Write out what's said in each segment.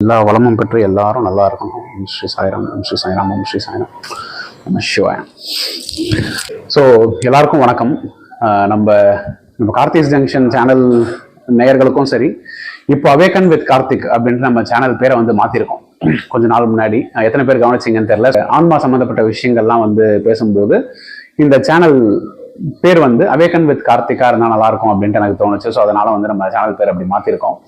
எல்லா வளமும் பெற்று எல்லாரும் நல்லா இருக்கணும். ஸ்ரீ சாய்ராம், ஸ்ரீ சாய்ராம், ஸ்ரீ சாய்ராம், நம்ம சிவாயம். ஸோ எல்லாருக்கும் வணக்கம். நம்ம கார்த்திஸ் ஜங்ஷன் சேனல் நேயர்களுக்கும் சரி, இப்போ அவேக்கன் வித் கார்த்திக் அப்படின்ட்டு நம்ம சேனல் பேரை வந்து மாற்றிருக்கோம் கொஞ்ச நாள் முன்னாடி. எத்தனை பேர் கவனிச்சிங்கன்னு தெரியல. ஆன்மா சம்மந்தப்பட்ட விஷயங்கள்லாம் வந்து பேசும்போது இந்த சேனல் பேர் வந்து அவேக்கன் வித் கார்த்திகா இருந்தால் நல்லா இருக்கும் அப்படின்ட்டு எனக்கு தோணுச்சு. ஸோ அதனால வந்து நம்ம சேனல் பேர் அப்படி மாற்றிருக்கோம்.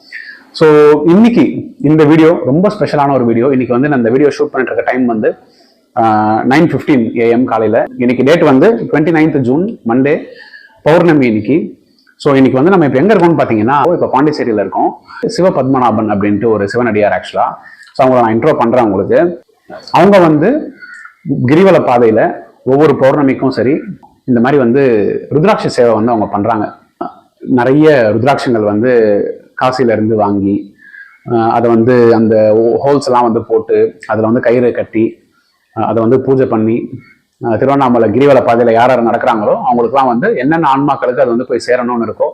ஸோ இன்னைக்கு இந்த வீடியோ ரொம்ப ஸ்பெஷலான ஒரு வீடியோ. இன்னைக்கு வந்து நான் இந்த வீடியோ ஷூட் பண்ணிட்டு இருக்க டைம் வந்து 9:15 AM காலையில். இன்னைக்கு டேட் வந்து 29th June, மண்டே, பௌர்ணமி இன்னைக்கு. ஸோ இன்னைக்கு வந்து நம்ம இப்போ எங்கே இருக்கோம்னு பார்த்தீங்கன்னா, இப்போ பாண்டிச்சேரியில் இருக்கோம். சிவபத்மநாபன் அப்படின்ட்டு ஒரு சிவனடியார் ஆக்சுவலாக. ஸோ அவங்கள நான் இன்ட்ரோ பண்ணுறேன் உங்களுக்கு. அவங்க வந்து கிரிவல பாதையில் ஒவ்வொரு பௌர்ணமிக்கும் சரி இந்த மாதிரி வந்து ருத்ராட்ச சேவை வந்து அவங்க பண்ணுறாங்க. நிறைய ருத்ராட்சங்கள் வந்து காசிலேருந்து வாங்கி அதை வந்து அந்த ஹோல்ஸ் எல்லாம் வந்து போட்டு அதில் வந்து கயிறு கட்டி அதை வந்து பூஜை பண்ணி திருவண்ணாமலை கிரிவல பாதையில் யார் யார் நடக்கிறாங்களோ அவங்களுக்குலாம் வந்து என்னென்ன ஆன்மாக்களுக்கு அது வந்து போய் சேரணும்னு இருக்கோ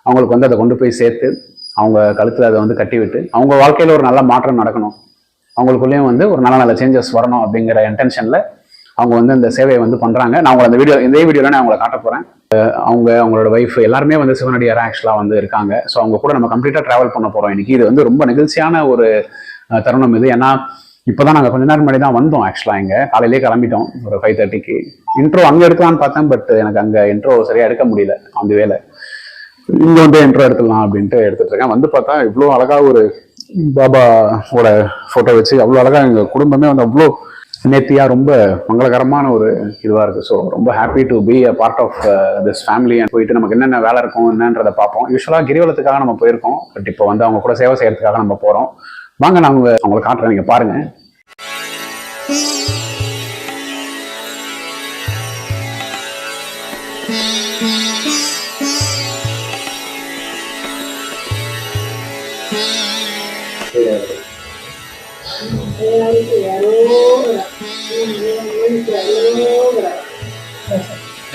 அவங்களுக்கு வந்து அதை கொண்டு போய் சேர்த்து அவங்க கழுத்தில் அதை வந்து கட்டி விட்டு அவங்க வாழ்க்கையில் ஒரு நல்ல மாற்றம் நடக்கணும், அவங்களுக்குள்ளேயும் வந்து ஒரு நல்ல நல்ல சேஞ்சஸ் வரணும் அப்படிங்கிற இன்டென்ஷனில் அவங்க வந்து இந்த சேவையை வந்து பண்ணுறாங்க. நான் உங்களை இந்த வீடியோவில் நான் அவங்களை காட்ட போகிறேன். அவங்களோட ஒய்ஃப் எல்லாருமே வந்து சிவனடியார் ஆக்சுவலாக வந்து இருக்காங்க. ஸோ அவங்க கூட நம்ம கம்ப்ளீட்டாக ட்ராவல் பண்ண போகிறோம் இன்னைக்கு. இது வந்து ரொம்ப நெகிழ்ச்சியான ஒரு தருணம் இது. ஏன்னா இப்போ தான் நாங்கள் கொஞ்ச நேரம் முன்னாடி தான் வந்தோம். ஆக்சுவலாக இங்கே காலையிலேயே கிளம்பிட்டோம் ஒரு 5:30க்கு. இன்ட்ரோ அங்கே எடுக்கலான்னு பார்த்தேன், பட் எனக்கு அங்கே இன்ட்ரோ சரியாக எடுக்க முடியல. அந்த வேலை இங்கே வந்து இன்ட்ரோ எடுத்துடலாம் அப்படின்ட்டு எடுத்துட்டு இருக்கேன். வந்து பார்த்தா இவ்வளோ அழகாக ஒரு பாபாவோட ஃபோட்டோ வச்சு அவ்வளோ அழகாக எங்கள் குடும்பமே வந்து அவ்வளோ நேர்த்தியா ரொம்ப மங்களகரமான ஒரு இதுவாக இருக்குது. ஸோ ரொம்ப happy to be a part of this family. போயிட்டு நமக்கு என்னென்ன வேலை இருக்கும் என்னன்றதை பார்ப்போம். யூஸ்வலாக கிரிவலத்துக்காக நம்ம போயிருக்கோம், பட் இப்போ வந்து அவங்க கூட சேவை செய்யறதுக்காக நம்ம போகிறோம். வாங்க நான் அவங்களை காட்டுறேன், நீங்கள் பாருங்க.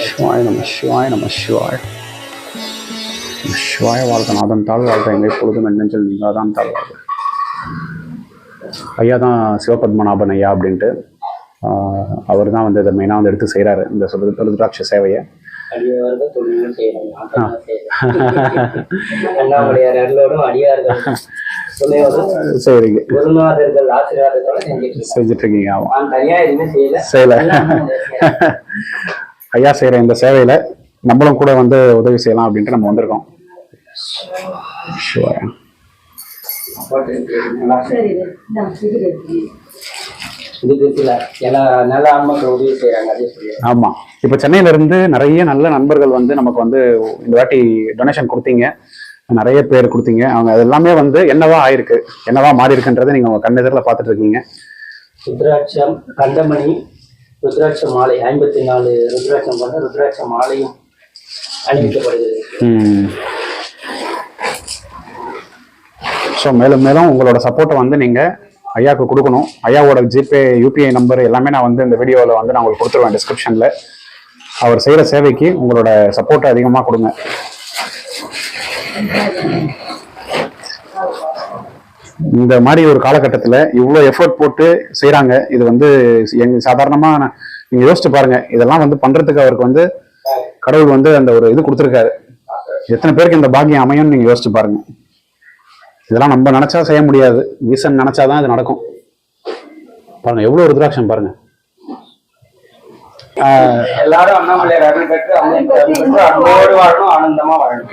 சிவாய நம சிவாய நம சிவாய சிவாய வாழ்க்கை நாதன் தாழ் வாழ்க்கை எங்கே பொழுதும் நெஞ்சல் நீங்காதான் தாழ் வாழ்க்கை. ஐயா தான் சிவபத்மநாபன் ஐயா அப்படின்ட்டு அவர் தான் வந்து இதை மெயினாக வந்து எடுத்து செய்கிறாரு இந்த ருத்ராட்ச சேவையை. சரிங்க, செஞ்சுட்டு இருக்கீங்க. செய்யல ஐயா செய்யற இந்த சேவையில நம்மளும் கூட வந்து உதவி செய்யலாம் அப்படின்ட்டு நம்ம வந்திருக்கோம். ஆமா, இப்ப சென்னையில இருந்து நிறைய நல்ல நண்பர்கள் வந்து நமக்கு வந்து இந்த வாட்டி டொனேஷன் கொடுத்தீங்க, நிறைய பேர் கொடுத்தீங்க. அவங்க அது எல்லாமே வந்து என்னவா ஆயிருக்கு, என்னவா மாறி இருக்குன்றதை நீங்க உங்க கண்ணெதிரில் பார்த்துட்டு இருக்கீங்க. ருத்ராட்சம், கண்டமணி, ருத்ராட்ச மாலை 54 ருத்ராட்சம் கொண்ட ருத்ராட்ச மாலையும் அணிவிக்கப்படுகிறது. ஸோ மேலும் மேலும் உங்களோட சப்போர்ட்டை வந்து நீங்கள் ஐயாவுக்கு கொடுக்கணும். ஐயாவோட ஜிபே, யூபிஐ நம்பர் எல்லாமே நான் வந்து இந்த வீடியோவில் வந்து நான் உங்களுக்கு கொடுத்துருவேன் டிஸ்கிரிப்ஷனில். அவர் செய்கிற சேவைக்கு உங்களோட சப்போர்ட்டை அதிகமாக கொடுங்க. இந்த மாதிரி ஒரு காலகட்டத்தில் இவ்வளோ எஃபர்ட் போட்டு செய்கிறாங்க. இது வந்து சாதாரணமாக நீங்கள் யோசிச்சு பாருங்க. இதெல்லாம் வந்து பண்ணுறதுக்கு அவருக்கு வந்து கடவுள் வந்து அந்த ஒரு இது கொடுத்துருக்காரு. எத்தனை பேருக்கு இந்த பாக்கியம் அமையும்னு நீங்கள் யோசிச்சு பாருங்க. இதெல்லாம் நம்ம நினைச்சா செய்ய முடியாது, ஈசன் நினைச்சாதான் இது நடக்கும். பாருங்க எவ்வளவு ருத்ராட்சம் பாருங்க. எல்லாரும் அண்ணாமலையார் அருள் பெற்று அன்போடு வாழணும், ஆனந்தமா வாழணும்.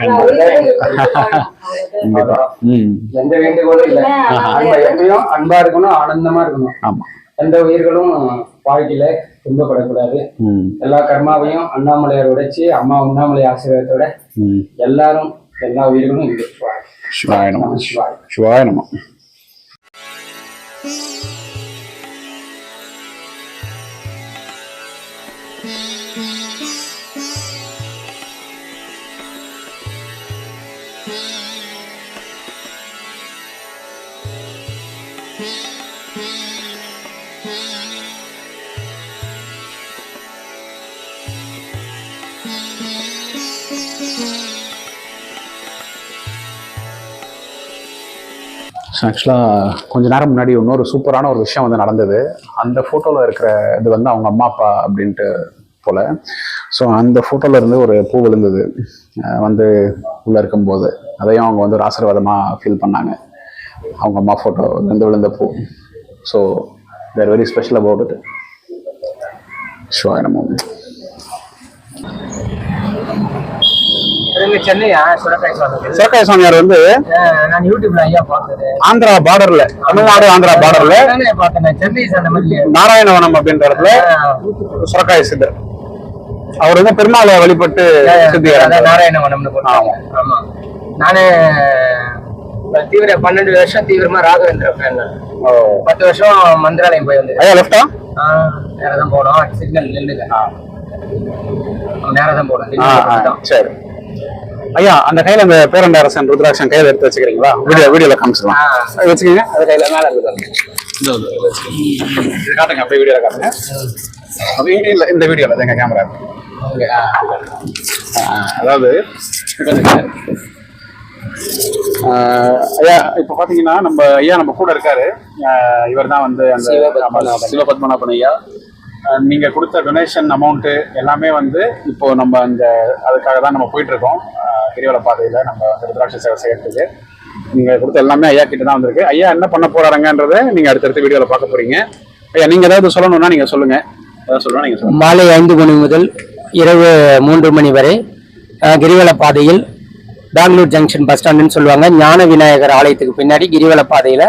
எந்த வேண்டுகோளும் இல்லை, எப்பயும் அன்பா இருக்கணும், ஆனந்தமா இருக்கணும். ஆமா, எந்த உயிர்களும் வாழ்க்கையில துன்பப்படக்கூடாது. எல்லா கர்மாவையும் அண்ணாமலையார் உடைச்சு அம்மா அண்ணாமலை ஆசீர்வாதத்தோட எல்லாரும் எல்லா உயிர்களும் இருக்கு. சிவாய நம சிவாய நம. ஆக்சுவலாக கொஞ்ச நேரம் முன்னாடி இன்னொரு சூப்பரான ஒரு விஷயம் வந்து நடந்தது. அந்த ஃபோட்டோவில் இருக்கிற இது வந்து அவங்க அம்மா அப்பா அப்படின்ட்டு போல். ஸோ அந்த ஃபோட்டோவில் இருந்து ஒரு பூ விழுந்தது வந்து உள்ளே இருக்கும்போது, அதையும் அவங்க வந்து ஒரு ஆசீர்வாதமாக ஃபீல் பண்ணாங்க. அவங்க அம்மா ஃபோட்டோ வந்து விழுந்த பூ. So there very special about it. So நம்ம சென்னையா சுரக்காய் சுரக்காய் சாமியார் வந்து நான் யூடியூப்ல ஐயா பார்த்தது. ஆந்திரா பார்டர்ல, தமிழ்நாடு ஆந்திரா பார்டர்ல பார்த்தேன். சென்னை சார்ந்த மாதிரி நாராயணவனம் அப்படின்ற இடத்துல சுரக்காய் சித்தர். அவர் வந்து பெருமாளை வழிபட்டு நாராயணவனம்னு போட்டாங்க. ஆமா, நானு தீவிர 12 வருஷம் தீவிரமா ராகவேந்திர ஃபேன். 10 வருஷம் மந்திராலயம் போய் வந்து. ஐயா லெஃப்டா நேரா தான் போனோம். சிக்னல் நில்லுங்க. நேரா தான் போனோம். சரி ஐயா, அந்த கையில அந்த பேரண்ட அரசன் ருத்ராட்சன் கையில எடுத்து வச்சுக்கிறீங்களா? வீடியோல காமிச்சிடலாம். வச்சுக்கோங்க. அது கையில மேல இருக்குது. இது காட்டுங்க, அப்படியே வீடியோல காட்டுங்க. வீடியோல, இந்த வீடியோல எங்க கேமரா இருக்கு. அதாவது ஐயா இப்ப பாத்தீங்கன்னா நம்ம கூட இருக்காரு. இவர் தான் வந்து அந்த சிவபத்மநாபன் ஐயா. நீங்க கொடுத்த டொனேஷன் அமௌண்ட் எல்லாமே வந்து இப்போ நம்ம அந்த அதுக்காக தான் நம்ம போயிட்டு இருக்கோம். கிரிவல பாதையில நம்ம ருத்ராட்ச சேவை செய்யறதுக்கு நீங்க கொடுத்த எல்லாமே ஐயா கிட்ட தான் வந்திருக்கு. ஐயா என்ன பண்ண போறாருங்கன்றத நீங்க அடுத்தடுத்த வீடியோல பார்க்க போறீங்க. ஐயா நீங்க ஏதாவது சொல்லணும்னா நீங்க சொல்லுங்க. ஏதாவது சொல்லணும் நீங்க சொல்லுங்க. மாலை 5 மணி முதல் இரவு 3 மணி வரை கிரிவல பாதையில் பெங்களூர் ஜங்ஷன் பஸ் ஸ்டாண்டுன்னு சொல்லுவாங்க, ஞான விநாயகர் ஆலயத்துக்கு பின்னாடி கிரிவல பாதையில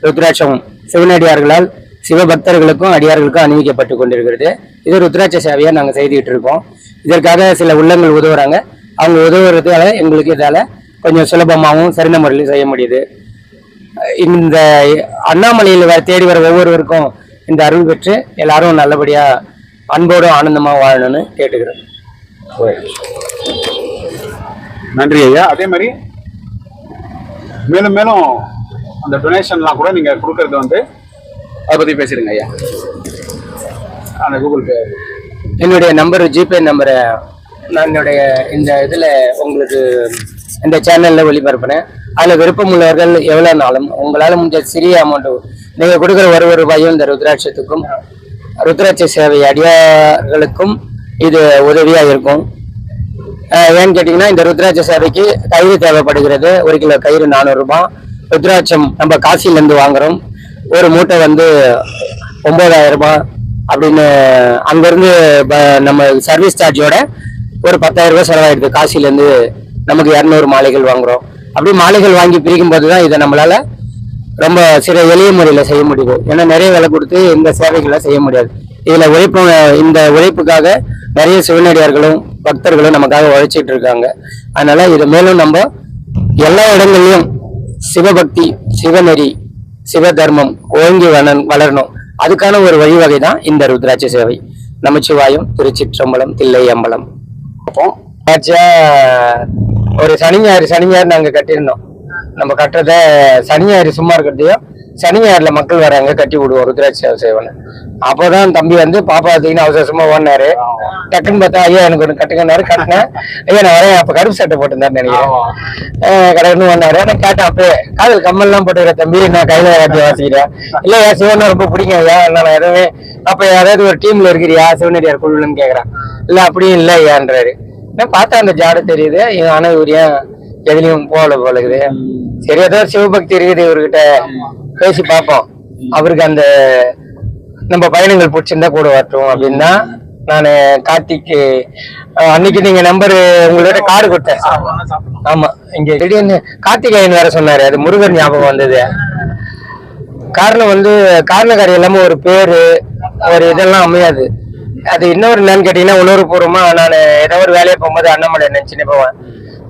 ருத்ராட்சம் சிவனடியார்களால் சிவபக்தர்களுக்கும் அடியார்களுக்கும் அணிவிக்கப்பட்டு கொண்டிருக்கிறது. இது ருத்ராட்ச சேவையை நாங்கள் செய்துகிட்டு இருக்கோம். இதற்காக சில உள்ளங்கள் உதவுறாங்க. அவங்க உதவுறதால எங்களுக்கு இதால கொஞ்சம் சுலபமாகவும் சிறந்த முறையிலும் செய்ய முடியுது. இந்த அண்ணாமலையில் தேடி வர ஒவ்வொருவருக்கும் இந்த அருள் பெற்று எல்லாரும் நல்லபடியா அன்போடும் ஆனந்தமா வாழணும்னு கேட்டுக்கிறேன். நன்றி ஐயா. அதே மாதிரி மேலும் மேலும் அந்த டொனேஷன்லாம் கூட நீங்க கொடுக்கறது வந்து அதை பத்தி பேசிடுங்க ஐயா. அந்த கூகுள் பே என்னுடைய நம்பர், ஜிபே நம்பரை நான் என்னுடைய இந்த இதில் உங்களுக்கு இந்த சேனலில் ஒளிபரப்புனேன். அதில் விருப்பம் உள்ளவர்கள் எவ்வளோ நாளும் உங்களால் முடிஞ்ச சிறிய அமௌண்ட்டு நீங்கள் கொடுக்குற ஒரு ரூபாயும் இந்த ருத்ராட்சத்துக்கும் ருத்ராட்ச சேவை அடியார்களுக்கும் இது உதவியாக இருக்கும். ஏன்னு கேட்டிங்கன்னா, இந்த ருத்ராட்ச சேவைக்கு கயிறு தேவைப்படுகிறது. 1 கிலோ கயிறு 400 ரூபாய். ருத்ராட்சம் நம்ம காசிலேருந்து வாங்குகிறோம். ஒரு மூட்டை வந்து 9,000 ரூபாய் அப்படின்னு. அங்கேருந்து நம்ம சர்வீஸ் சார்ஜோட ஒரு 10,000 ரூபாய் செலவாயிடுது. காசிலேருந்து நமக்கு 200 மாலைகள் வாங்குறோம். அப்படி மாலைகள் வாங்கி பிரிக்கும் போது தான் இதை நம்மளால ரொம்ப எளிய முறையில் செய்ய முடியுது. ஏன்னா நிறைய விலை கொடுத்து இந்த சேவைகளை செய்ய முடியாது. இந்த உழைப்புக்காக நிறைய சிவனடியார்களும் பக்தர்களும் நமக்காக உழைச்சிட்டு இருக்காங்க. அதனால இதை மேலும் நம்ம எல்லா இடங்கள்லையும் சிவபக்தி, சிவநெறி, சிவ தர்மம் ஓங்கி வளரணும். அதுக்கான ஒரு வழிவகை தான் இந்த ருத்ராட்ச சேவை. நமச்சிவாயம், திருச்சிற்றம்பலம், தில்லை அம்பலம். ஒரு சனி ஞாயிறு நாங்க கட்டியிருந்தோம். நம்ம கட்டுறத சனி ஞாயிறு சும்மா இருக்கிறதையும் சனி ஞாயிறுல மக்கள் வராங்க, கட்டி விடுவோம் ருத்ராட்ச சேவனை. அப்போதான் தம்பி வந்து பாப்பா பார்த்தீங்கன்னா அவசரமா ஓடினாரு. டக்குன்னு பார்த்தா ஐயா எனக்கு ஒன்று கட்டுங்கன்னாரு. கட்டினேன். ஐயா நான் வரேன். அப்ப கருப்பு சட்டை போட்டிருந்தாரு நினைக்கிறேன். கடற்கன்னு ஓடினாரு. நான் கேட்டேன், அப்பயே காதல் கம்மல்லாம் போட்டுக்கிற தம்பி, நான் கையில வாட்டி வாசிக்கிறேன். இல்லையா சிவனை ரொம்ப பிடிக்கும் ஐயா, நான் எதுவுமே. அப்ப யாராவது ஒரு டீம்ல இருக்கிறியா சிவனடியார் குழுன்னு கேக்குறான். இல்ல அப்படியும் இல்லை ஐயான்றாரு. பார்த்தா அந்த ஜாடு தெரியுது. ஆனா இவர் ஏன் எதுலயும் போல இருக்குது. சரி, ஏதோ சிவபக்தி இருக்குது இவர்கிட்ட, பேசி பார்ப்போம். அவருக்கு அந்த நம்ம பயணங்கள் பிடிச்சிருந்தா கூட வரட்டும் அப்படின்னா நான் கார்த்திக்கு அன்னைக்கு நீங்க நம்பர் உங்கள்கிட்ட கார்டு கொடுத்தேன். ஆமா, இங்க திடீர்னு கார்த்திகேயன் வேற சொன்னாரு. அது முருகன் ஞாபகம் வந்தது. காரணம் வந்து காரணக்காரி எல்லாமே ஒரு பேரு ஒரு இதெல்லாம் அமையாது. அது இன்னொரு என்னன்னு கேட்டீங்கன்னா, உணர்வுபூர்வமா நான் ஏதோ ஒரு வேலையை போகும்போது அண்ணாமலை நினைச்சுன்னு போவேன்.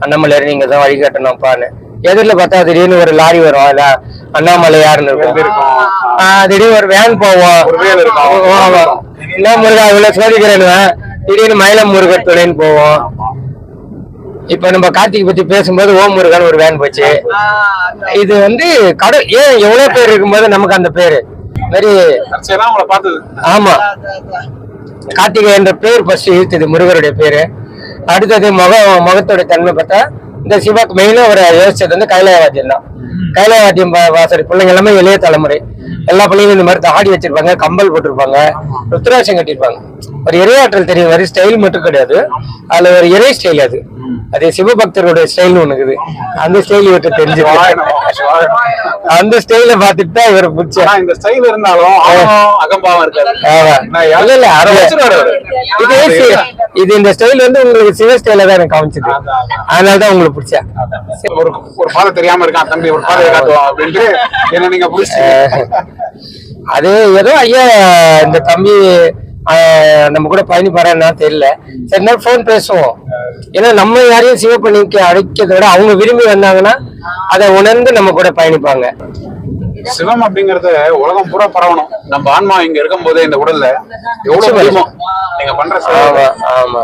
அண்ணாமலை நீங்க தான் வழிகாட்டணும்ப்பான்னு. எதிரில் பார்த்தா திடீர்னு ஒரு லாரி வரும். இல்ல அண்ணாமலை யாருன்னு இருக்கும். திடீர்னு ஒரு வேன் போவோம். என்ன முருகா இவ்வளவு சோதிக்கிறேன்னு திடீர்னு மயிலம் முருகர் துணைன்னு போவோம். இப்ப நம்ம கார்த்திகை பத்தி பேசும்போது ஓம் முருகன் ஒரு வேன் போச்சு. இது வந்து ஏன் எவ்வளவு பேர் இருக்கும்போது நமக்கு அந்த பேரு மாதிரி. ஆமா, கார்த்திகை என்ற பேர் ஃபர்ஸ்ட் இழுத்தது முருகருடைய பேரு. அடுத்தது முகத்தோட தன்மை பார்த்தா இந்த சிவக்கு மெயினா ஒரு யோசிச்சது வந்து கைலாயவாத்தியம் தான். கைலாவாத்தியம் வாசல் பிள்ளைங்க எல்லாமே இளைய தலைமுறை. எல்லா பிள்ளைங்களும் இந்த மாதிரி தாடி வச்சிருப்பாங்க, கம்பல் போட்டிருப்பாங்க, ருத்ராட்சம் கட்டியிருப்பாங்க. ஒரு இறையாற்றல் தெரியும், வரி ஸ்டைல் மட்டும் கிடையாது, அதுல ஒரு இறை ஸ்டைல். அது சிவபக்தருடைய ஸ்டைல்னு ஒண்ணு இருக்குது. அந்த ஸ்டைல் இவர்கிட்ட தெரிஞ்சு அந்த ஸ்டைல பாத்துட்டு தான் இவரை பிடிச்சா. இந்த ஸ்டைல் இருந்தாலும் அகம்பாவம் இருக்காது. இது இந்த ஸ்டைல் வந்து உங்களுக்கு சிவ ஸ்டைல தான் எனக்கு காமிச்சது, அதனாலதான் உங்களுக்கு பிடிச்சா. ஒரு பாதை தெரியாம இருக்கான் தம்பி, ஒரு பாதை காட்டுவோம் அப்படின்ட்டு என்ன நீங்க அது ஏதோ ஐயா இந்த தம்பி நம்ம கூட பயணிப்பாருன்னா தெரியல. சரி நேரம் போன் பேசுவோம். ஏன்னா நம்ம யாரையும் சிவப்பணிக்கு அழைக்கிறத விட அவங்க விரும்பி வந்தாங்கன்னா அதை உணர்ந்து நம்ம கூட பயணிப்பாங்க. சிவம் அப்படிங்கறது உலகம் பூரா பரவணும். நம்ம ஆன்மா இங்க இருக்கும் போதே இந்த உடல்ல எவ்வளவு முடியுமோ நீங்க பண்ற. ஆமா,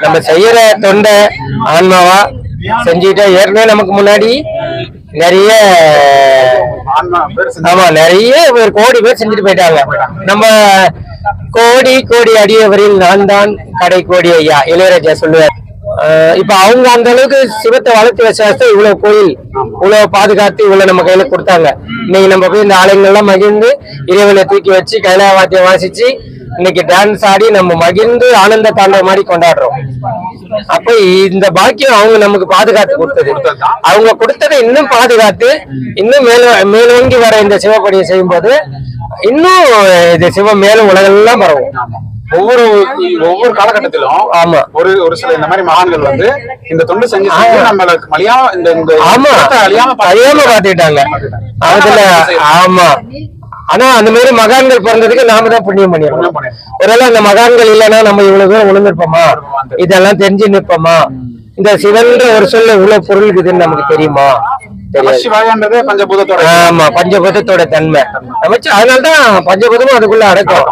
நம்ம செய்யற தொண்டை ஆன்மாவா செஞ்சுட்டா. ஏற்கனவே நமக்கு முன்னாடி நிறைய பேர் கோடி பேர் செஞ்சுட்டு போயிட்டாங்க. நம்ம கோடி கோடி அடியவரில் நான் தான் கடை கோடி ஐயா இளையராஜா சொல்லுவார். இப்ப அவங்க அந்த அளவுக்கு சிவத்தை வளர்த்து வச்சா இவ்வளவு கோயில் இவ்வளவு பாதுகாத்து இவ்வளவு நம்ம கையில கொடுத்தாங்க. இன்னைக்கு நம்ம போய் இந்த ஆலயங்கள்லாம் மகிழ்ந்து இறைவனை தூக்கி வச்சு கைலாவாத்தியம் வாசிச்சு இன்னைக்கு டான்ஸ் ஆடி நம்ம மகிழ்ந்து ஆனந்த தாண்டவ மாதிரி கொண்டாடுறோம். அப்ப இந்த பாக்கியம் அவங்க நமக்கு பாதுகாத்து கொடுத்தது. அவங்க கொடுத்ததை இன்னும் பாதுகாத்து இன்னும் மேலோங்கி வர இந்த சிவப்பணியை செய்யும் போது இன்னும் இது சிவம் மேலும் உலகெல்லாம் பரவும். ஒவ்வொரு காலகட்டத்திலும் ஆமா ஒரு சில இந்த மாதிரி மகான்கள் வந்து இந்த தொண்டு செஞ்சு நம்மளுக்கு அழியாம பாத்துக்கிட்டாங்க அதுல. ஆமா, ஆனா அந்த மாதிரி மகான்கள் பிறந்ததுக்கு நாம தான் புண்ணியம் பண்ணிடணும். ஒருவேளை அந்த மகான்கள் இல்லைன்னா நம்ம இவ்வளவு தூரம் உணர்ந்திருப்போமா, இதெல்லாம் தெரிஞ்சு நிற்போமா, இந்த சிவன்ற ஒரு சொல்ல இவ்வளவு பொருள் இருக்குதுன்னு நமக்கு தெரியுமா? ஆமா, பஞ்சபூதத்தோட தன்மை அமைச்சு. அதனாலதான் பஞ்சபூதமும் அதுக்குள்ள அடக்கம்.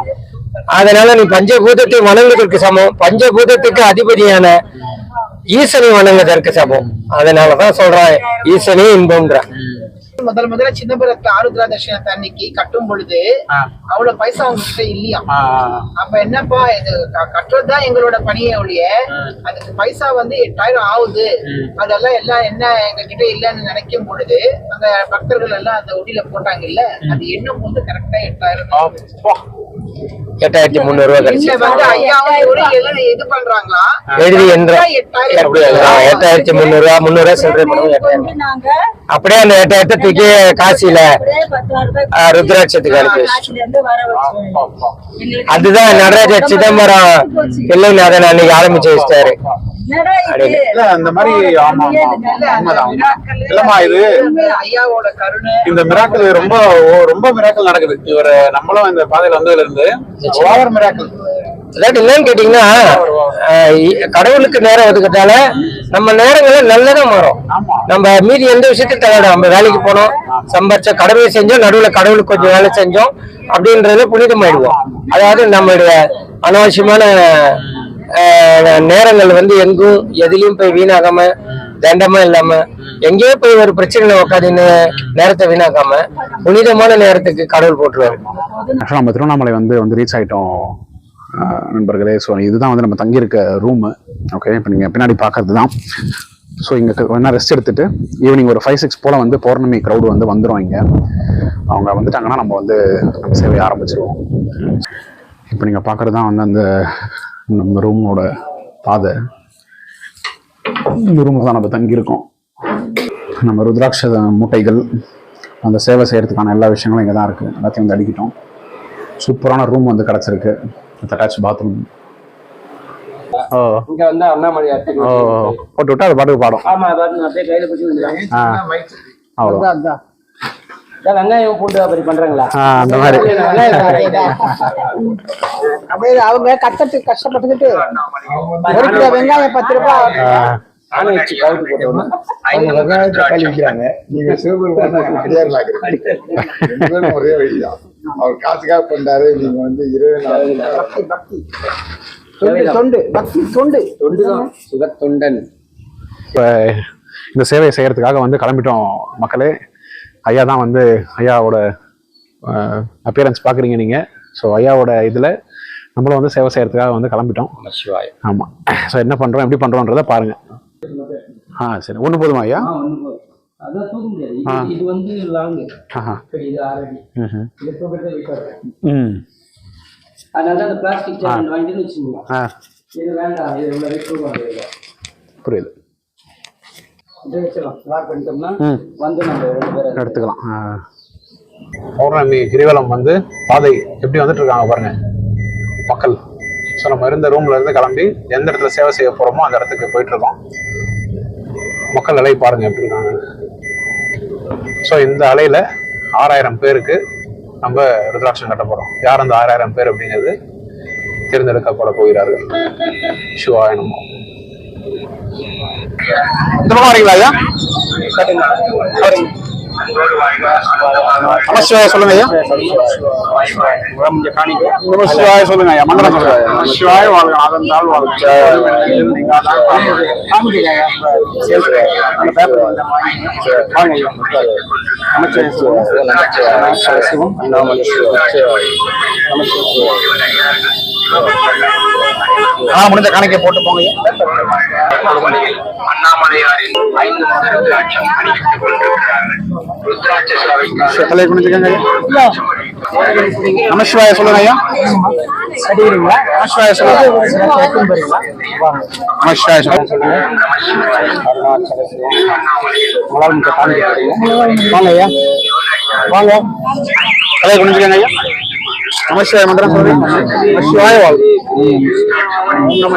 அதனால நீ பஞ்சபூதத்தை வணங்குவதற்கு சமம், பஞ்சபூதத்துக்கு அதிபதியான ஈசனை வணங்குவதற்கு சமம். அதனாலதான் சொல்றான் ஈசனே இன்பம்ன்ற. முதல்ல சிதம்பரத்துல ஆருத்ரா தட்சிணத்தை அன்னைக்கு கட்டும் பொழுது அவ்வளவு பைசா அவங்க கிட்ட இல்லையா. அப்ப என்னப்பா இது கட்டுறதுதான் எங்களோட பணியை ஒழிய அதுக்கு பைசா வந்து 8000 ஆகுது, அதெல்லாம் எல்லாம் என்ன எங்க கிட்ட இல்லன்னு நினைக்கும் பொழுது அங்க பக்தர்கள் எல்லாம் அந்த ஒடியில போட்டாங்க இல்ல, அது எண்ணும் போது கரெக்டா 8300 ரூபாய் கிடைச்சு வந்து ஐயாவும் இது பண்றாங்களா எழுதி 8300 ரூபாய் 300 ரூபாய் சொல்றேன். அப்படியே அந்த 8000 தூக்கி காசில ருத்ராட்சத்துக்கு அனுப்பி. அதுதான் நடராஜர் சிதம்பரம் பிள்ளைநாதன் அன்னைக்கு ஆரம்பிச்சு வச்சிட்டாரு. அந்த மாதிரி இந்த மிராக்கள் ரொம்ப ரொம்ப மிராக்கள் நடக்குது. இவர நம்மளும் இந்த பாதையில வந்ததுல இருந்து மிராக்கள். அதாவது என்னன்னு கேட்டீங்கன்னா கடவுளுக்கு நேரம் ஒதுக்கிறதால நம்ம நேரங்களை நல்லதான் மாறும். நம்ம மீதி எந்த விஷயத்தையும் தலையிடும். நம்ம வேலைக்கு போனோம், சம்பாதிச்ச கடமையை செஞ்சோம், நடுவுல கடவுளுக்கு கொஞ்சம் வேலை செஞ்சோம் அப்படின்றதுல புனிதமாயிடுவோம். அதாவது நம்மளுடைய அனாவசியமான நேரங்கள் வந்து எங்கும் எதுலயும் போய் வீணாகாம தண்டமா இல்லாம எங்கேயோ போய் ஒரு பிரச்சனையில உட்காந்து நேரத்தை வீணாக்காம புனிதமான நேரத்துக்கு கடவுள் போட்டுருவாரு. நம்ம திருவண்ணாமலை வந்து ரீச் ஆயிட்டோம் நண்பர்களே. ஸோ இதுதான் வந்து நம்ம தங்கியிருக்க ரூமு. ஓகே, இப்போ நீங்கள் பின்னாடி பார்க்கறது தான். ஸோ இங்கே வேணா ரெஸ்ட் எடுத்துட்டு ஈவினிங் ஒரு 5-6 போல் வந்து பௌர்ணமி க்ரௌடு வந்துடும். இங்கே அவங்க வந்துட்டாங்கன்னா நம்ம சேவையை ஆரம்பிச்சிருவோம். இப்போ நீங்கள் பார்க்குறது தான் வந்து அந்த நம்ம ரூமோட பாதை. இந்த ரூமில் தான் நம்ம தங்கியிருக்கோம். நம்ம ருத்ராட்ச மூட்டைகள் அந்த சேவை செய்கிறதுக்கான எல்லா விஷயங்களும் இங்கே தான் இருக்குது. எல்லாத்தையும் வந்து அடிக்கிட்டோம். சூப்பரான ரூம் வந்து கிடச்சிருக்கு. Attach bathroom. இங்க வந்து அண்ணாமலை போட்டு விட்டா அது பாட்டுக்கு பாடும். ஆமா, அப்படியே கையில பிடிச்சி அவ்வளோ வெங்காயம் பூண்டு அப்படி பண்றாங்களா அந்த மாதிரி. அப்படியே அவங்க கட்டத்துக்கு கஷ்டப்பட்டுக்கிட்டு வெங்காயம் 10 ரூபாய் ஒரே வழிதான். அவர் காசுக்காக பண்றாரு. நீங்க வந்து 24 இப்ப இந்த சேவையை செய்யறதுக்காக வந்து கிளம்பிட்டோம் மக்களே. ஐயா தான் வந்து ஐயாவோட அப்பியரன்ஸ் பாக்குறீங்க நீங்க. ஸோ ஐயாவோட இதுல நம்மளும் வந்து சேவை செய்யறதுக்காக வந்து கிளம்பிட்டோம். ஆமா. ஸோ என்ன பண்றோம் எப்படி பண்றோம்ன்றத பாருங்க. சரி, ஒண்ணு போதுமா ஐயா? அதான் தூக்க முடியாது. இது வந்து லாங், இது 6 அடி. இது தூக்கத்தை வைக்காது. அதனால அந்த பிளாஸ்டிக் சேர் வாங்கிட்டு வச்சுக்கோங்க. இது வேண்டாம், இது உள்ள வெயிட் தூக்க புரியுது. இதை வச்சிடலாம். லாக் பண்ணிட்டோம்னா வந்து நம்ம 2 பேரும் எடுத்துக்கலாம். பௌர்ணமி கிரிவலம் வந்து பாதை எப்படி வந்துட்டு இருக்காங்க பாருங்க மக்கள். ஸோ நம்ம இருந்த ரூம்ல இருந்து கிளம்பி எந்த இடத்துல சேவை செய்ய போறோமோ அந்த இடத்துக்கு போயிட்டு இருக்கோம். மக்கள் அலை பாருங்க எப்படி இருக்காங்க. ஸோ இந்த அலையில 6000 பேருக்கு நம்ம ருத்ராட்சம் கட்ட போறோம். யார் அந்த 6000 பேர் அப்படிங்கிறது தேர்ந்தெடுக்கப்பட போகிறார்கள். சிவாய நமோ. இந்த பக்கம் வரீங்களா ஐயா? நமசிவாய சொல்லுங்க ஐயா. நமசிவாய சொல்லுங்க ஐயா. மந்திரம் சொல்லுங்க. நமசிவாய வாழ்க, அதந்தால் வாழ்க. முடிஞ்ச காணிக்கை போட்டு போங்க. அண்ணாமலையாரின் 5 ருத்ராட்சம் அணிவித்துக் கொண்டிருக்கிறார்கள். தலை குனிஞ்சுக்கங்க. நமசிவாய சொல்லுங்க ஐயா. நமசிவாய சொல்லுங்க. நமசிவாய சொல்லுங்க. வாங்க ஐயா, வாங்க. தலை குனிஞ்சுக்கங்க ஐயா. நமசிவாய மந்திரம் சொல்லுங்க. நமசிவாய வாழ்க. நம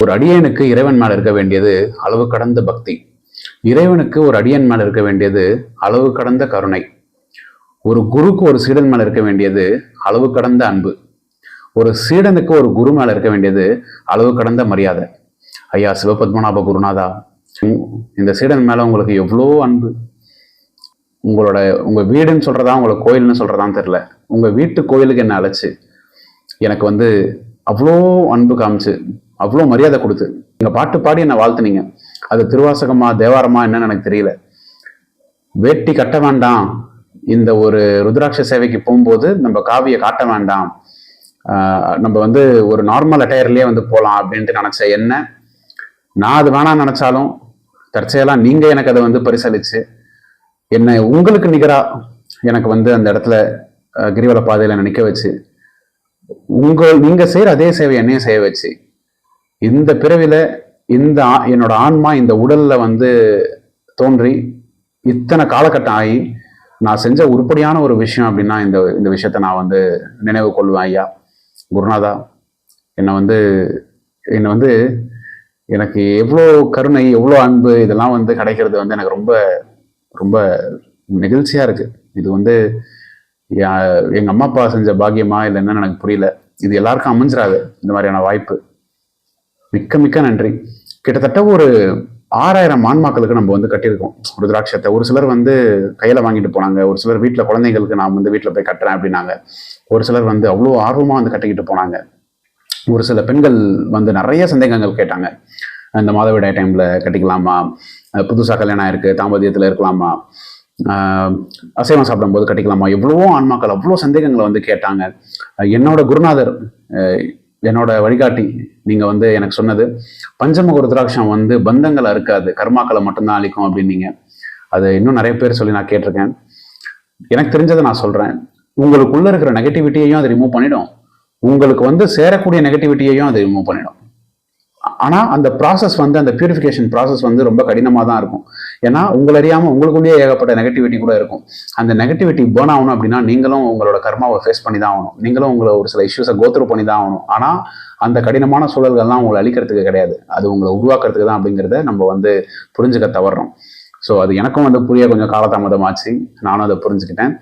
ஒரு அடியனுக்கு இறைவன் மேல இருக்க வேண்டியது அளவு கடந்த பக்தி. இறைவனுக்கு ஒரு அடியன் மேல இருக்க வேண்டியது அளவு கடந்த கருணை. ஒரு குருக்கு ஒரு சீடன் மேல இருக்க வேண்டியது அளவு கடந்த அன்பு. ஒரு சீடனுக்கு ஒரு குரு மேல இருக்க வேண்டியது அளவு கடந்த மரியாதை. ஐயா சிவபத்மநாப குருநாதா, இந்த சீடன் மேல உங்களுக்கு எவ்வளோ அன்பு. உங்க வீடுன்னு சொல்றதா உங்களை கோயில்னு சொல்றதான்னு தெரியல, உங்க வீட்டு கோயிலுக்கு என்ன அழைச்சு எனக்கு அவ்வளோ அன்பு காமிச்சு அவ்வளோ மரியாதை கொடுத்து நீங்க பாட்டு பாடி என்னை வாழ்த்துனீங்க. அது திருவாசகமா தேவாரமா என்னன்னு எனக்கு தெரியல. வேட்டி கட்ட வேண்டாம், இந்த ஒரு ருத்ராட்ச சேவைக்கு போகும்போது நம்ம காவியை காட்ட வேண்டாம், நம்ம வந்து ஒரு நார்மல் அட்டையர்லயே வந்து போகலாம் அப்படின்ட்டு நினைச்ச என்ன, நான் அது வேணாம்னு நினைச்சாலும் தற்செயலா நீங்க எனக்கு அதை வந்து பரிசளிச்சு என்னை உங்களுக்கு நிகரா எனக்கு வந்து அந்த இடத்துல கிரிவல பாதையில நிற்க வச்சு நீங்க செய்யற அதே சேவை என்னையும் செய்ய வச்சு இந்த பிறவில என்னோட ஆன்மா இந்த உடல்ல வந்து தோன்றி இத்தனை காலகட்டம் ஆகி நான் செஞ்ச உருப்படியான ஒரு விஷயம் அப்படின்னா இந்த விஷயத்த நான் வந்து நினைவு கொள்வேன். ஐயா குருநாதா, என்னை வந்து எனக்கு எவ்வளோ கருணை, எவ்வளோ அன்பு இதெல்லாம் வந்து கிடைக்கிறது வந்து எனக்கு ரொம்ப ரொம்ப நெகிழ்ச்சியா இருக்கு. இது வந்து எங்க அம்மா அப்பா செஞ்ச பாக்கியமா இல்லை என்னன்னு எனக்கு புரியல. இது எல்லாருக்கும் அமைஞ்சிராது இந்த மாதிரியான வாய்ப்பு. மிக்க மிக்க நன்றி. கிட்டத்தட்ட ஒரு 6000 ஆன்மாக்களுக்கு நம்ம வந்து கட்டியிருக்கோம் ருத்ராட்சத்தை. ஒரு சிலர் வந்து கையில வாங்கிட்டு போனாங்க, ஒரு சிலர் வீட்டில் குழந்தைங்களுக்கு நான் வந்து வீட்டில் போய் கட்டுறேன் அப்படின்னாங்க, ஒரு சிலர் வந்து அவ்வளோ ஆர்வமா வந்து கட்டிக்கிட்டு போனாங்க. ஒரு சில பெண்கள் வந்து நிறைய சந்தேகங்கள் கேட்டாங்க. இந்த மாதவிடாய் டைம்ல கட்டிக்கலாமா, புதுசாக கல்யாணம் இருக்கு, தாம்பத்தியத்தில் இருக்கலாமா, அசைவம் சாப்பிடும்போது கட்டிக்கலாமா, எவ்வளவோ ஆன்மாக்கள் அவ்வளோ சந்தேகங்களை வந்து கேட்டாங்க. என்னோட குருநாதர், என்னோட வழிகாட்டி நீங்க வந்து எனக்கு சொன்னது, பஞ்சமுக ருத்ராட்சம் வந்து பந்தங்களை இருக்காது, கர்மாக்களை மட்டும்தான் அழிக்கும் அப்படின்னீங்க. அது இன்னும் நிறைய பேர் சொல்லி நான் கேட்டிருக்கேன். எனக்கு தெரிஞ்சதை நான் சொல்றேன். உங்களுக்குள்ள இருக்கிற நெகட்டிவிட்டியையும் அதை ரிமூவ் பண்ணிடும், உங்களுக்கு வந்து சேரக்கூடிய நெகட்டிவிட்டியையும் அதை ரிமூவ் பண்ணிடும். ஆனா அந்த ப்ராசஸ் வந்து, அந்த பியூரிஃபிகேஷன் ப்ராசஸ் வந்து ரொம்ப கடினமாக தான் இருக்கும். ஏன்னா உங்களை அறியாம உங்களுக்குள்ளேயே ஏகப்பட்ட நெகட்டிவிட்டி கூட இருக்கும். அந்த நெகட்டிவிட்டி பேர்ன் ஆகணும் அப்படின்னா நீங்களும் உங்களோட கர்மாவை ஃபேஸ் பண்ணி தான் ஆகணும், நீங்களும் உங்களை ஒரு சில இஷ்யூஸை கோத்ரூ பண்ணி தான் ஆகணும். ஆனா அந்த கடினமான சூழல்கள்லாம் உங்களை அழிக்கிறதுக்கு கிடையாது, அது உங்களை உருவாக்குறதுக்கு தான் அப்படிங்கிறத நம்ம வந்து புரிஞ்சுக்க தவறோம். ஸோ அது எனக்கும் வந்து புரிய கொஞ்சம் காலதாமதமாச்சு, நானும் அதை புரிஞ்சுக்கிட்டேன்.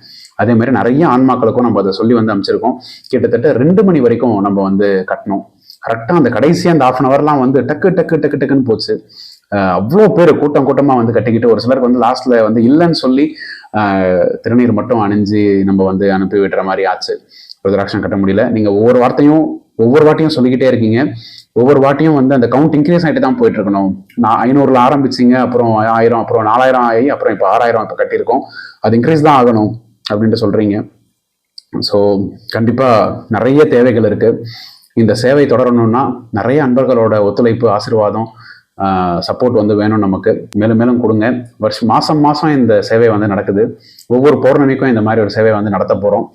அதே மாதிரி நிறைய ஆன்மாக்களுக்கும் நம்ம அதை சொல்லி வந்து அமைச்சிருக்கோம். கிட்டத்தட்ட 2 மணி வரைக்கும் நம்ம வந்து கட்டணும். கரெக்டாக அந்த கடைசியாக அந்த 1/2 hourலாம் வந்து டக்கு டக்கு டக்கு டக்குன்னு போச்சு. அவ்வளோ பேர் கூட்டம் கூட்டமாக வந்து கட்டிக்கிட்டு, ஒரு சிலருக்கு வந்து லாஸ்ட்ல வந்து இல்லைன்னு சொல்லி திருநீர் மட்டும் அணிஞ்சு நம்ம வந்து அனுப்பி விடுற மாதிரி ஆச்சு. ருத்ராட்சம் கட்ட முடியல. நீங்க ஒவ்வொரு வாட்டியும் சொல்லிக்கிட்டே இருக்கீங்க. ஒவ்வொரு வாட்டியும் வந்து அந்த கவுண்ட் இன்க்ரீஸ் ஆகிட்டு தான் போயிட்டு இருக்கணும். 500ல் ஆரம்பிச்சிங்க, அப்புறம் 1000, அப்புறம் 4000 ஆகி, அப்புறம் இப்போ 6000 இப்போ கட்டியிருக்கோம். அது இன்க்ரீஸ் தான் ஆகணும் அப்படின்ட்டு சொல்றீங்க. ஸோ கண்டிப்பா நிறைய தேவைகள் இருக்கு. இந்த சேவை தொடரணும்னா நிறைய அன்பர்களோட ஒத்துழைப்பு, ஆசீர்வாதம், சப்போர்ட் வந்து வேணும் நமக்கு. மேலும் மேலும் கொடுங்க. மாசம் இந்த சேவை வந்து நடக்குது. ஒவ்வொரு பௌர்ணமிக்கும் இந்த மாதிரி ஒரு சேவை வந்து நடத்த போறோம்.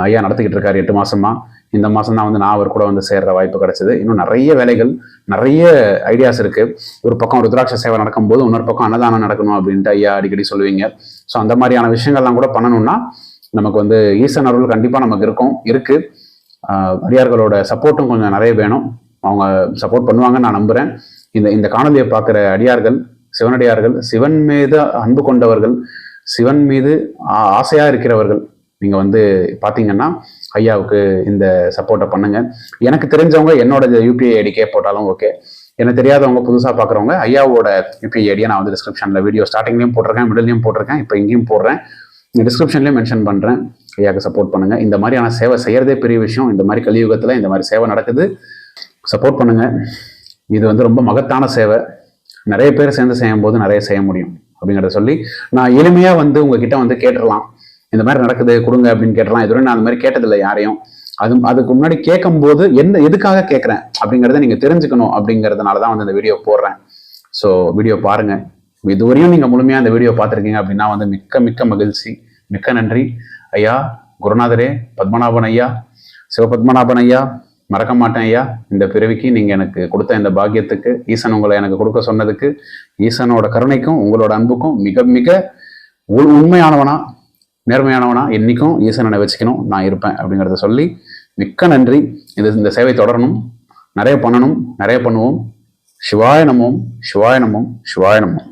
ஐயா நடத்திக்கிட்டு இருக்காரு 8 மாசமா. இந்த மாசம் தான் வந்து நான் அவர் கூட வந்து சேர்ற வாய்ப்பு கிடைச்சது. இன்னும் நிறைய வேலைகள், நிறைய ஐடியாஸ் இருக்கு. ஒரு பக்கம் ருத்ராட்ச சேவை நடக்கும்போது இன்னொரு பக்கம் அன்னதானம் நடக்கணும் அப்படின்ட்டு ஐயா அடிக்கடி சொல்லுவீங்க. ஸோ அந்த மாதிரியான விஷயங்கள்லாம் கூட பண்ணணும்னா நமக்கு வந்து ஈசன் அருள் கண்டிப்பா நமக்கு இருக்கு. அடியார்களோட சப்போர்ட்டும் கொஞ்சம் நிறைய வேணும். அவங்க சப்போர்ட் பண்ணுவாங்கன்னு நான் நம்புறேன். இந்த காணொலியை பார்க்குற அடியார்கள், சிவனடியார்கள், சிவன் மீது அன்பு கொண்டவர்கள், சிவன் மீது ஆசையா இருக்கிறவர்கள், நீங்க வந்து பாத்தீங்கன்னா ஐயாவுக்கு இந்த சப்போர்ட்டை பண்ணுங்க. எனக்கு தெரிஞ்சவங்க என்னோட யூபிஐ ஐடிக்கே போட்டாலும் ஓகே. எனக்கு தெரியாதவங்க, புதுசா பாக்குறவங்க ஐயாவோட யூபிஐ ஐடியை நான் வந்து டிஸ்கிரிப்ஷன்ல வீடியோ ஸ்டார்டிங்லயும் போட்டிருக்கேன், மிடிலையும் போட்டிருக்கேன், இப்போ இங்கேயும் போடுறேன், டிஸ்கிரிப்ஷன்லயும் மென்ஷன் பண்றேன். ஐயாவுக்கு சப்போர்ட் பண்ணுங்க. இந்த மாதிரியான சேவை செய்யறதே பெரிய விஷயம். இந்த மாதிரி கலியுகத்துல இந்த மாதிரி சேவை நடக்குது. சப்போர்ட் பண்ணுங்க. இது வந்து ரொம்ப மகத்தான சேவை. நிறைய பேர் சேர்ந்து செய்யும் போது நிறைய செய்ய முடியும் அப்படிங்கிறத சொல்லி நான் எளிமையா வந்து உங்ககிட்ட வந்து கேட்டுடலாம், இந்த மாதிரி நடக்குது கொடுங்க அப்படின்னு கேட்டலாம். இதுவரை நான் அந்த மாதிரி கேட்டதில்லை யாரையும். அதுக்கு முன்னாடி கேட்கும் போது எதுக்காக கேட்குறேன் அப்படிங்கிறத நீங்க தெரிஞ்சுக்கணும் அப்படிங்கிறதுனாலதான் வந்து இந்த வீடியோ போடுறேன். ஸோ வீடியோ பாருங்க. இதுவரையும் நீங்க முழுமையா இந்த வீடியோ பார்த்துருக்கீங்க அப்படின்னா வந்து மிக்க மிக்க மகிழ்ச்சி. மிக்க நன்றி ஐயா. குருநாதரே, பத்மநாபன் ஐயா, சிவபத்மநாபன் ஐயா, மறக்க மாட்டேன் ஐயா. இந்த பிறவிக்கு நீங்க எனக்கு கொடுத்த இந்த பாக்கியத்துக்கு, ஈசன் உங்களை எனக்கு கொடுக்க சொன்னதுக்கு, ஈசனோட கருணைக்கும் உங்களோட அன்புக்கும் மிக மிக உண்மையானவனா, நேர்மையானவனா என்னைக்கும் ஈசனை வச்சுக்கணும் நான் இருப்பேன் அப்படிங்கிறத சொல்லி மிக்க நன்றி. இந்த சேவை தொடரணும், நிறைய பண்ணணும், நிறைய பண்ணுவோம். சிவாய நமோம், சிவாய நமோம், சிவாய நமோம்.